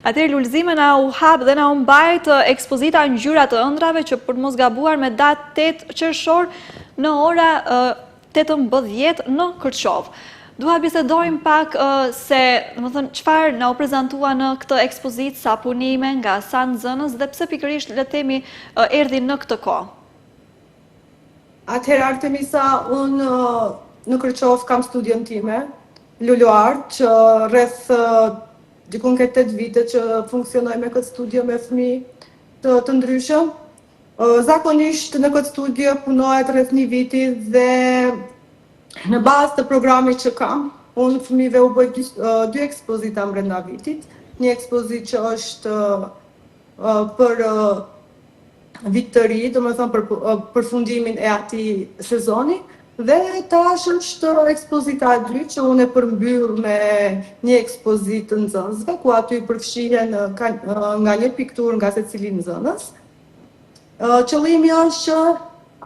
Atëherë Lulzime na u hap dhe na u mbajt ekspozita ngjyra të ëndrave që për të mos gabuar me datë 8 qershor në ora 18 në Kërçov. Dua bisedojmë pak se, domethënë, çfarë na u prezantua në këtë ekspozitë, sa punime, nga sa nxënës dhe pse pikërisht le të themi erdhi në këtë kohë. Atëherë Artemisa, unë në Kërçov kam studion time, Luluar, që rreth dikun ke 8 vite që funksionoj me këtë studio me fëmijë të ndryshëm. Zakonisht në këtë studio punohet rreth 1 viti dhe në bazë të programit që kam, unë fëmijëve u bëj 2 ekspozita brenda vitit. Një ekspozitë që është për vit të ri, domethënë për përfundimin e atij sezoni, dhe tash është ekspozita e dytë që unë e përmbyll me një ekspozitë të nxënësve, ku aty përfshihen nga një pikturë nga secili nxënës. Qëllimi është që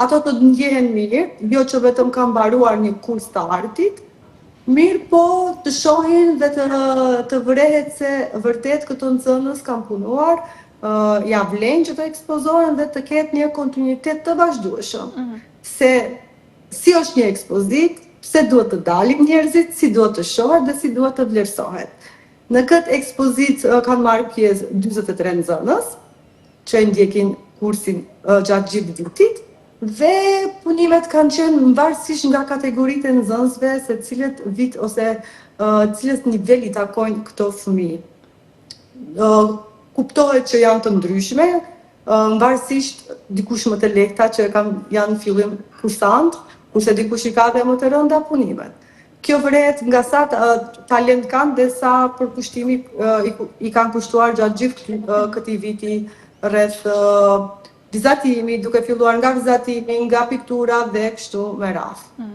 ato të ndjehen mirë, jo që vetëm kanë mbaruar një kurs të artit, mirë po të shohin dhe të vërehet se vërtet këto nxënës kanë punuar, ja vlen që të ekspozohen dhe të ketë një kontinuitet të vazhdueshëm. Se si është një ekspozitë, pse duhet të dalin njerëzit, si duhet të shohet dhe si duhet të vlerësohet. Në këtë ekspozitë kanë marrë pjesë 43 nxënës, që ndjekin kursin gjatë gjithë vitit, dhe punimet kanë qenë varësisht nga kategoritë e nxënësve se cilët vit ose cilës nivel i takojnë këto fëmijë. Kuptohet që janë të ndryshme, varësisht dikush më të lehta që janë fillim kursant, kurse dikush i ka dhe më të rënda punimet. Kjo vërehet nga sa talent kanë dhe sa përkushtimi i kanë kushtuar gjatë gjithë këtij viti rreth vizatimi, duke filluar nga vizatimi, nga piktura dhe kështu me radhë.